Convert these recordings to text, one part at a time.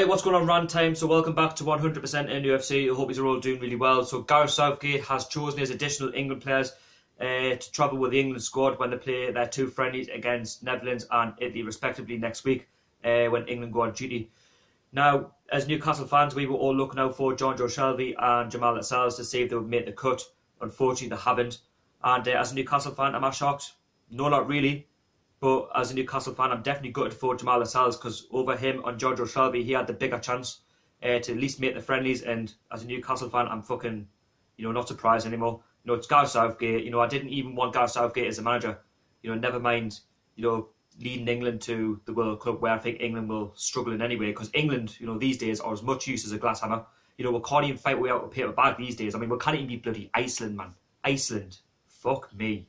Right, what's going on, Rant time? So welcome back to 100% NUFC. I hope you're all doing really well. So Gareth Southgate has chosen his additional England players to travel with the England squad when they play their two friendlies against Netherlands and Italy respectively next week when England go on duty. Now, as Newcastle fans, we were all looking out for Jonjo Shelvey and Jamaal Lascelles to see if they would make the cut. Unfortunately, they haven't. And as a Newcastle fan, am I shocked? No, not really. But as a Newcastle fan, I'm definitely gutted for Jamaal Lascelles because over him on Jonjo Shelvey, he had the bigger chance to at least make the friendlies. And as a Newcastle fan, I'm fucking, not surprised anymore. It's Gareth Southgate. I didn't even want Gareth Southgate as a manager. Never mind, leading England to the World Cup where I think England will struggle in any way because England, these days are as much use as a glass hammer. We can't even fight way out of a paper bag these days. I mean, we can't even beat bloody Iceland, man. Iceland. Fuck me.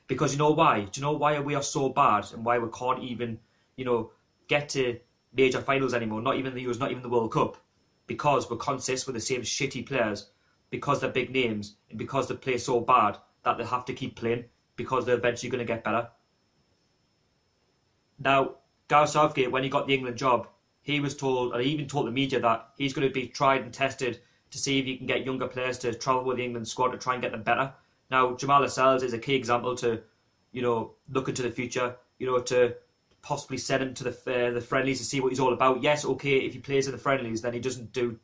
Because you know why? Do you know why we are so bad and why we can't even, get to major finals anymore? Not even the Euros, not even the World Cup. Because we consist with the same shitty players, because they're big names, and because they play so bad that they have to keep playing because they're eventually going to get better. Now, Gareth Southgate, when he got the England job, he was told, and he even told the media that he's going to be tried and tested to see if he can get younger players to travel with the England squad to try and get them better. Now, Jamaal Lascelles is a key example to, look into the future, to possibly send him to the friendlies to see what he's all about. Yes, okay, if he plays in the friendlies, then he doesn't do,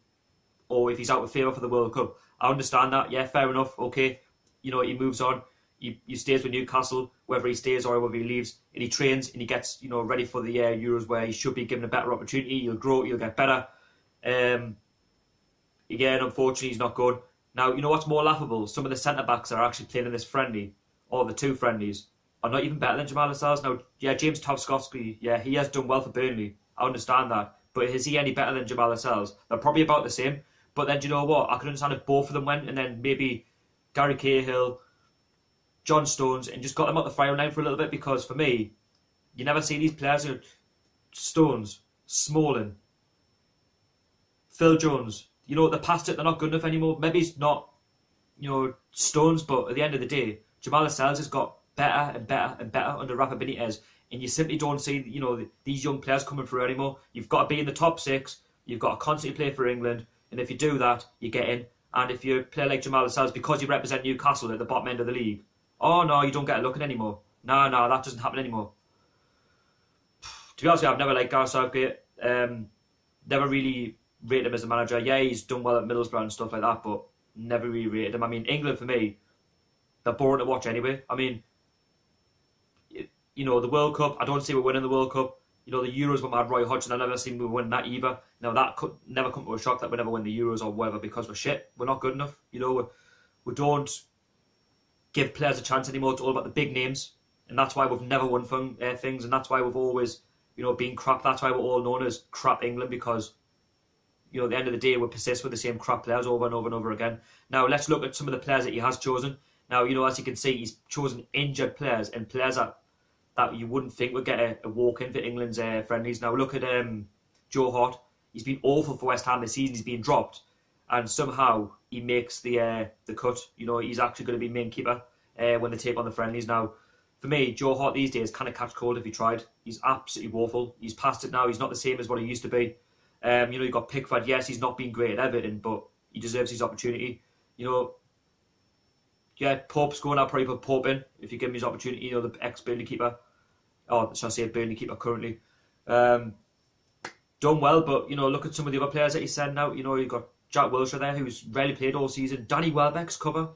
or if he's out of favour for the World Cup. I understand that. Yeah, fair enough. Okay, he moves on. He stays with Newcastle, whether he stays or whether he leaves, and he trains and he gets, ready for the Euros where he should be given a better opportunity. He'll grow, he'll get better. Again, unfortunately, he's not good. Now, what's more laughable? Some of the centre-backs that are actually playing in this friendly, or the two friendlies, are not even better than Jamaal Lascelles. Now, yeah, James Tarkowski, yeah, he has done well for Burnley. I understand that. But is he any better than Jamaal Lascelles? They're probably about the same. But then, do you know what? I could understand if both of them went, and then maybe Gary Cahill, John Stones, and just got them out the firing line for a little bit, because for me, you never see these players, Stones, Smalling, Phil Jones, they're past it, they're not good enough anymore. Maybe it's not, Stones, but at the end of the day, Jamaal Lascelles has got better and better and better under Rafa Benitez, and you simply don't see, these young players coming through anymore. You've got to be in the top six, you've got to constantly play for England, and if you do that, you get in. And if you play like Jamaal Lascelles, because you represent Newcastle at the bottom end of the league, oh no, you don't get a look in anymore. No, that doesn't happen anymore. To be honest with you, I've never liked Gareth Southgate. Never really rated him as a manager. Yeah, he's done well at Middlesbrough and stuff like that, but never really rated him. I mean, England, for me, they're boring to watch anyway. I mean, the World Cup, I don't see we're winning the World Cup. The Euros with Roy Hodgson, I never seen we win that either. Now, that could never come to a shock that we never win the Euros or whatever because we're shit. We're not good enough. We don't give players a chance anymore. It's all about the big names. And that's why we've never won things. And that's why we've always, been crap. That's why we're all known as crap England, because at the end of the day, we persist with the same crap players over and over and over again. Now, let's look at some of the players that he has chosen. Now, as you can see, he's chosen injured players and players that you wouldn't think would get a walk in for England's friendlies. Now, look at Joe Hart. He's been awful for West Ham this season. He's been dropped. And somehow he makes the cut. He's actually going to be main keeper when they take on the friendlies. Now, for me, Joe Hart these days kind of catch cold if he tried. He's absolutely woeful. He's past it now. He's not the same as what he used to be. You've got Pickford. Yes, he's not been great at Everton, but he deserves his opportunity. Yeah, Pope's going. I'll probably put Pope in if you give him his opportunity. The ex-Burnley keeper. Oh, shall I say Burnley keeper currently. Done well, but, look at some of the other players that he's sending out. You've got Jack Wilshere there, who's rarely played all season. Danny Welbeck's cover,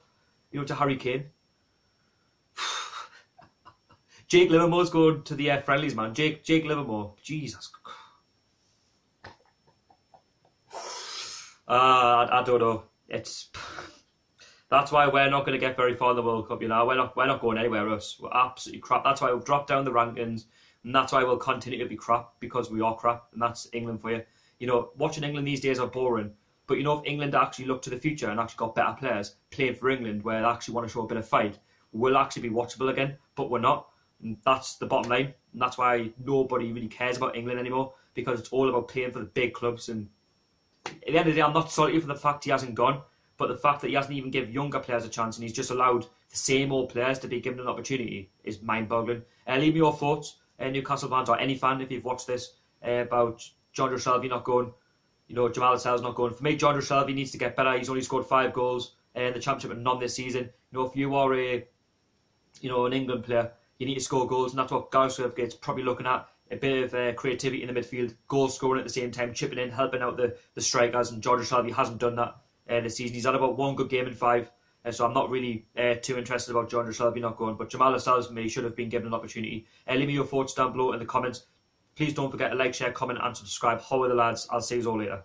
to Harry Kane. Jake Livermore's going to the friendlies, man. Jake Livermore. Jesus. I don't know. That's why we're not going to get very far in the World Cup. We're not going anywhere else. We're absolutely crap. That's why we've dropped down the rankings, and that's why we'll continue to be crap, because we are crap, and that's England for you. Watching England these days are boring. But if England actually look to the future and actually got better players playing for England, where they actually want to show a bit of fight, we'll actually be watchable again. But we're not. And that's the bottom line. And that's why nobody really cares about England anymore, because it's all about playing for the big clubs. And at the end of the day, I'm not sorry for the fact he hasn't gone, but the fact that he hasn't even given younger players a chance and he's just allowed the same old players to be given an opportunity is mind-boggling. Leave me your thoughts, Newcastle fans, or any fan, if you've watched this, about Jonjo Shelvey not going, Jamaal Lascelles not going. For me, Jonjo Shelvey needs to get better. He's only scored 5 goals in the Championship and none this season. If you are an England player, you need to score goals, and that's what Gareth Southgate's probably looking at. A bit of creativity in the midfield, goal scoring at the same time, chipping in, helping out the strikers, and Jonjo Shelvey hasn't done that this season. He's had about 1 good game in 5, so I'm not really too interested about Jonjo Shelvey not going. But Jamaal Lascelles, for me, should have been given an opportunity. Leave me your thoughts down below in the comments. Please don't forget to like, share, comment and subscribe. How are the lads? I'll see you all later.